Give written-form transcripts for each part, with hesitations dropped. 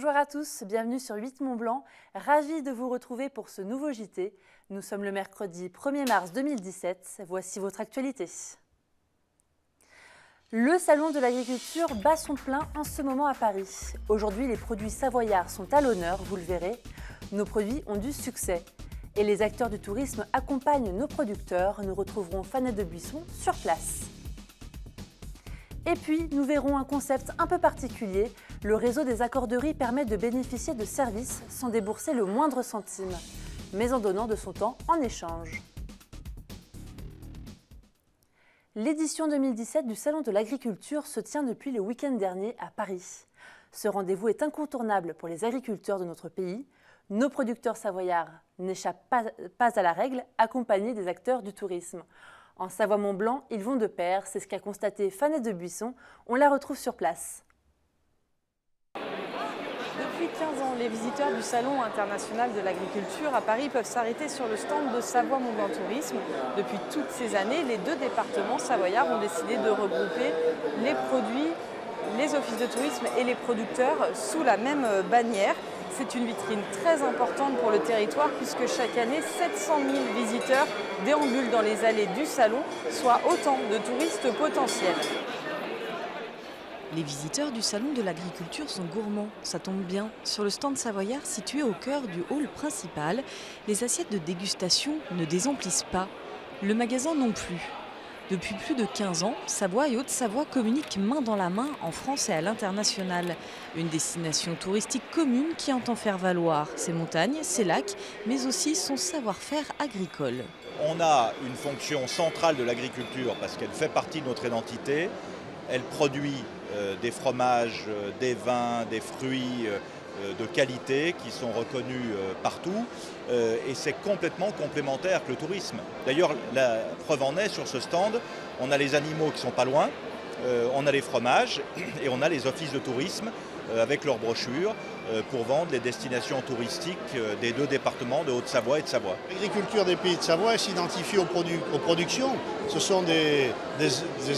Bonjour à tous, bienvenue sur 8 Mont Blanc. Ravi de vous retrouver pour ce nouveau JT. Nous sommes le mercredi 1er mars 2017. Voici votre actualité. Le salon de l'agriculture bat son plein en ce moment à Paris. Aujourd'hui, les produits savoyards sont à l'honneur, vous le verrez. Nos produits ont du succès. Et les acteurs du tourisme accompagnent nos producteurs. Nous retrouverons Fanette de Buisson sur place. Et puis, nous verrons un concept un peu particulier. Le réseau des accorderies permet de bénéficier de services sans débourser le moindre centime, mais en donnant de son temps en échange. L'édition 2017 du Salon de l'agriculture se tient depuis le week-end dernier à Paris. Ce rendez-vous est incontournable pour les agriculteurs de notre pays. Nos producteurs savoyards n'échappent pas à la règle, accompagnés des acteurs du tourisme. En Savoie-Mont-Blanc, ils vont de pair, c'est ce qu'a constaté Fanette de Buisson. On la retrouve sur place. Depuis 15 ans, les visiteurs du Salon international de l'agriculture à Paris peuvent s'arrêter sur le stand de Savoie-Mont-Blanc Tourisme. Depuis toutes ces années, les deux départements savoyards ont décidé de regrouper les produits, les offices de tourisme et les producteurs sous la même bannière. C'est une vitrine très importante pour le territoire puisque chaque année, 700 000 visiteurs déambulent dans les allées du salon, soit autant de touristes potentiels. Les visiteurs du salon de l'agriculture sont gourmands, ça tombe bien. Sur le stand savoyard situé au cœur du hall principal, les assiettes de dégustation ne désemplissent pas. Le magasin non plus. Depuis plus de 15 ans, Savoie et Haute-Savoie communiquent main dans la main en France et à l'international. Une destination touristique commune qui entend faire valoir ses montagnes, ses lacs, mais aussi son savoir-faire agricole. On a une fonction centrale de l'agriculture parce qu'elle fait partie de notre identité. Elle produit des fromages, des vins, des fruits de qualité qui sont reconnus partout et c'est complètement complémentaire avec le tourisme. D'ailleurs, la preuve en est sur ce stand, on a les animaux qui sont pas loin, on a les fromages et on a les offices de tourisme avec leurs brochures pour vendre les destinations touristiques des deux départements de Haute-Savoie et de Savoie. L'agriculture des pays de Savoie s'identifie aux productions. Ce sont des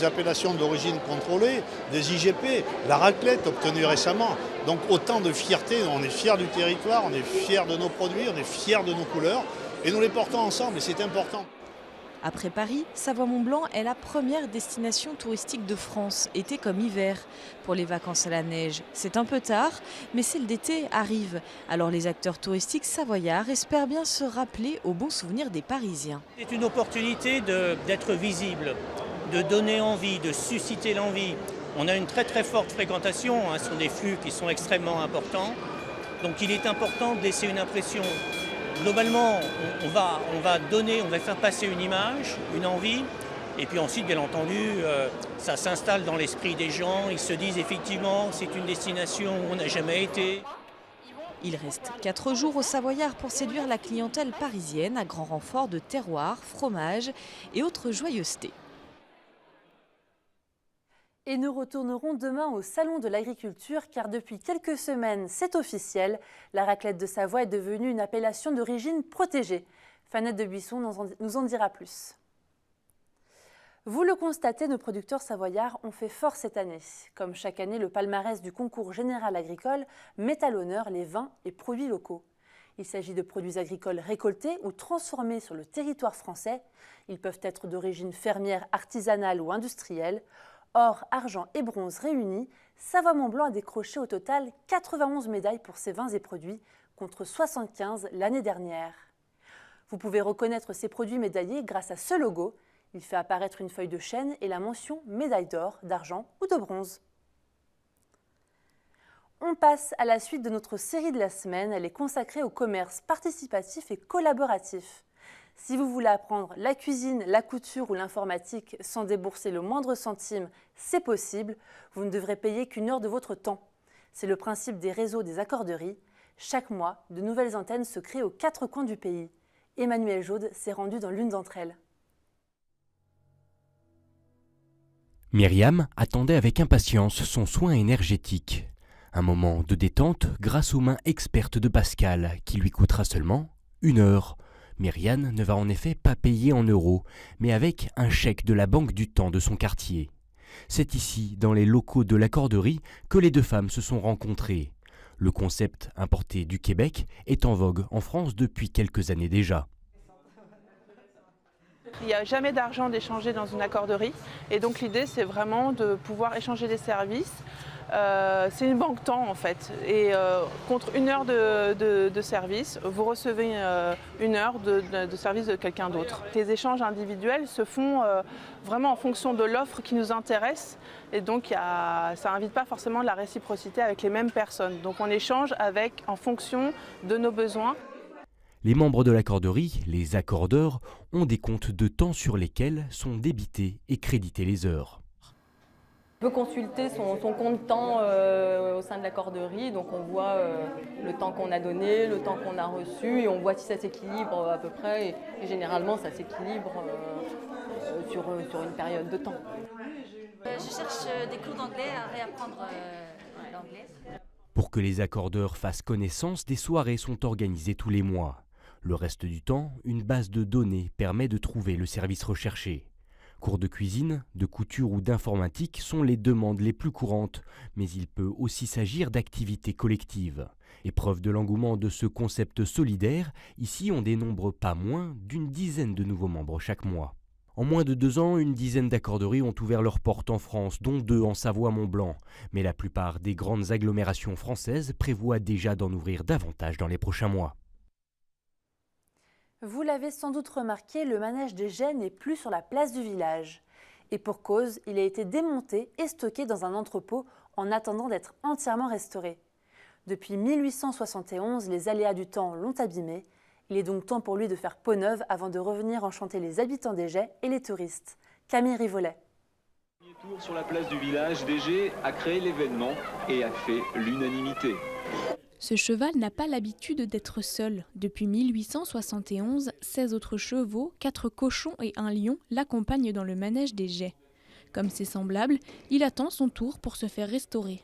appellations d'origine contrôlée, des IGP, la raclette obtenue récemment. Donc autant de fierté, on est fiers du territoire, on est fiers de nos produits, on est fiers de nos couleurs et nous les portons ensemble et c'est important. Après Paris, Savoie-Mont-Blanc est la première destination touristique de France, été comme hiver. Pour les vacances à la neige, c'est un peu tard, mais celle d'été arrive. Alors les acteurs touristiques savoyards espèrent bien se rappeler aux bons souvenirs des Parisiens. C'est une opportunité d'être visible, de donner envie, de susciter l'envie. On a une très très forte fréquentation, ce sont des flux qui sont extrêmement importants. Donc il est important de laisser une impression. Globalement, on va faire passer une image, une envie, et puis ensuite, bien entendu, ça s'installe dans l'esprit des gens. Ils se disent effectivement, c'est une destination où on n'a jamais été. Il reste 4 jours au Savoyard pour séduire la clientèle parisienne à grand renfort de terroirs, fromages et autres joyeusetés. Et nous retournerons demain au Salon de l'agriculture car depuis quelques semaines, c'est officiel, la raclette de Savoie est devenue une appellation d'origine protégée. Fanette de Buisson nous en dira plus. Vous le constatez, nos producteurs savoyards ont fait fort cette année. Comme chaque année, le palmarès du concours général agricole met à l'honneur les vins et produits locaux. Il s'agit de produits agricoles récoltés ou transformés sur le territoire français. Ils peuvent être d'origine fermière, artisanale ou industrielle. Or, argent et bronze réunis, Savoie-Mont-Blanc a décroché au total 91 médailles pour ses vins et produits, contre 75 l'année dernière. Vous pouvez reconnaître ces produits médaillés grâce à ce logo. Il fait apparaître une feuille de chêne et la mention médaille d'or, d'argent ou de bronze. On passe à la suite de notre série de la semaine. Elle est consacrée au commerce participatif et collaboratif. Si vous voulez apprendre la cuisine, la couture ou l'informatique sans débourser le moindre centime, c'est possible. Vous ne devrez payer qu'1 heure de votre temps. C'est le principe des réseaux des accorderies. Chaque mois, de nouvelles antennes se créent aux 4 coins du pays. Emmanuel Jaude s'est rendu dans l'une d'entre elles. Myriam attendait avec impatience son soin énergétique. Un moment de détente grâce aux mains expertes de Pascal qui lui coûtera seulement 1 heure. Myriam ne va en effet pas payer en euros, mais avec un chèque de la Banque du Temps de son quartier. C'est ici, dans les locaux de l'accorderie, que les deux femmes se sont rencontrées. Le concept importé du Québec est en vogue en France depuis quelques années déjà. Il n'y a jamais d'argent d'échanger dans une accorderie et donc l'idée c'est vraiment de pouvoir échanger des services. C'est une banque temps en fait et contre 1 heure de service, vous recevez 1 heure de service de quelqu'un d'autre. Les échanges individuels se font vraiment en fonction de l'offre qui nous intéresse et donc ça n'invite pas forcément la réciprocité avec les mêmes personnes. Donc on échange en fonction de nos besoins. Les membres de l'accorderie, les accordeurs, ont des comptes de temps sur lesquels sont débitées et créditées les heures. On peut consulter son compte temps au sein de l'accorderie, donc on voit le temps qu'on a donné, le temps qu'on a reçu et on voit si ça s'équilibre à peu près et généralement ça s'équilibre sur une période de temps. Je cherche des cours d'anglais à réapprendre l'anglais. Pour que les accordeurs fassent connaissance, des soirées sont organisées tous les mois. Le reste du temps, une base de données permet de trouver le service recherché. Cours de cuisine, de couture ou d'informatique sont les demandes les plus courantes, mais il peut aussi s'agir d'activités collectives. Et preuve de l'engouement de ce concept solidaire, ici on dénombre pas moins d'une dizaine de nouveaux membres chaque mois. En moins de 2 ans, une dizaine d'accorderies ont ouvert leurs portes en France, dont 2 en Savoie-Mont-Blanc. Mais la plupart des grandes agglomérations françaises prévoient déjà d'en ouvrir davantage dans les prochains mois. Vous l'avez sans doute remarqué, le manège des Jets n'est plus sur la place du village. Et pour cause, il a été démonté et stocké dans un entrepôt en attendant d'être entièrement restauré. Depuis 1871, les aléas du temps l'ont abîmé. Il est donc temps pour lui de faire peau neuve avant de revenir enchanter les habitants des Jets et les touristes. Camille Rivolet. Premier tour sur la place du village, DG a créé l'événement et a fait l'unanimité. Ce cheval n'a pas l'habitude d'être seul. Depuis 1871, 16 autres chevaux, 4 cochons et un lion l'accompagnent dans le manège des Jets. Comme ses semblables, il attend son tour pour se faire restaurer.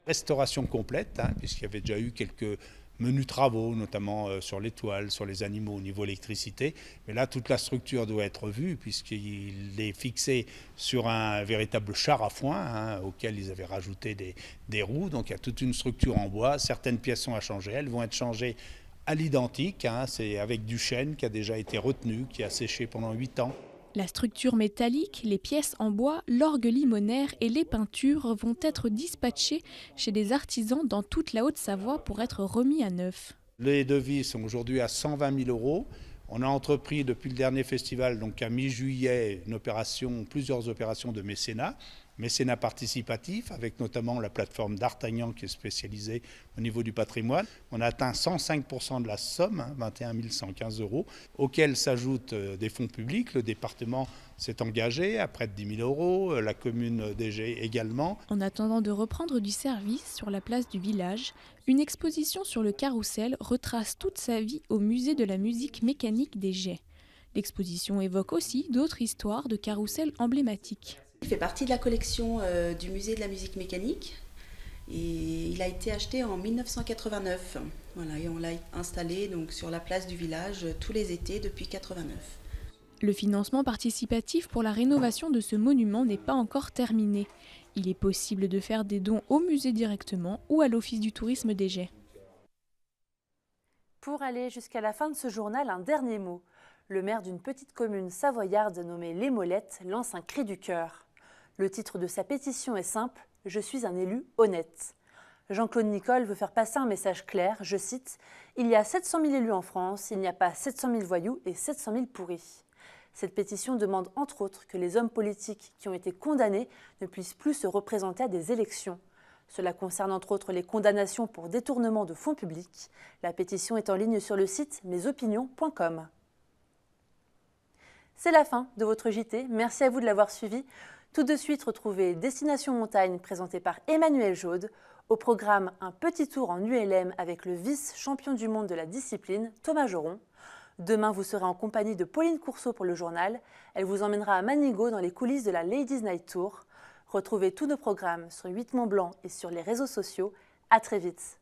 Restauration complète, puisqu'il y avait déjà eu quelques menus travaux, notamment sur les toiles, sur les animaux au niveau électricité. Mais là, toute la structure doit être revue puisqu'il est fixé sur un véritable char à foin auquel ils avaient rajouté des roues. Donc il y a toute une structure en bois. Certaines pièces sont à changer. Elles vont être changées à l'identique. C'est avec du chêne qui a déjà été retenu, qui a séché pendant 8 ans. La structure métallique, les pièces en bois, l'orgue limonaire et les peintures vont être dispatchées chez des artisans dans toute la Haute-Savoie pour être remis à neuf. Les devis sont aujourd'hui à 120 000 €. On a entrepris depuis le dernier festival, donc à mi-juillet, plusieurs opérations de mécénat participatif, avec notamment la plateforme d'Artagnan qui est spécialisée au niveau du patrimoine. On a atteint 105% de la somme, 21 115 €, auxquels s'ajoutent des fonds publics. Le département s'est engagé à près de 10 000 €, la commune DG également. En attendant de reprendre du service sur la place du village, une exposition sur le carrousel retrace toute sa vie au musée de la musique mécanique des Jets. L'exposition évoque aussi d'autres histoires de carrousels emblématiques. Il fait partie de la collection du musée de la musique mécanique et il a été acheté en 1989. Voilà, et on l'a installé donc sur la place du village tous les étés depuis 1989. Le financement participatif pour la rénovation de ce monument n'est pas encore terminé. Il est possible de faire des dons au musée directement ou à l'Office du tourisme des Jets. Pour aller jusqu'à la fin de ce journal, un dernier mot. Le maire d'une petite commune savoyarde nommée Les Molettes lance un cri du cœur. Le titre de sa pétition est simple « Je suis un élu honnête ». Jean-Claude Nicole veut faire passer un message clair, je cite « Il y a 700 000 élus en France, il n'y a pas 700 000 voyous et 700 000 pourris ». Cette pétition demande entre autres que les hommes politiques qui ont été condamnés ne puissent plus se représenter à des élections. Cela concerne entre autres les condamnations pour détournement de fonds publics. La pétition est en ligne sur le site mesopinions.com. C'est la fin de votre JT, merci à vous de l'avoir suivi. Tout de suite, retrouvez Destination Montagne présenté par Emmanuel Jaude. Au programme, un petit tour en ULM avec le vice-champion du monde de la discipline, Thomas Joron. Demain, vous serez en compagnie de Pauline Courceau pour le journal. Elle vous emmènera à Manigot dans les coulisses de la Ladies Night Tour. Retrouvez tous nos programmes sur 8 Mont Blanc et sur les réseaux sociaux. À très vite.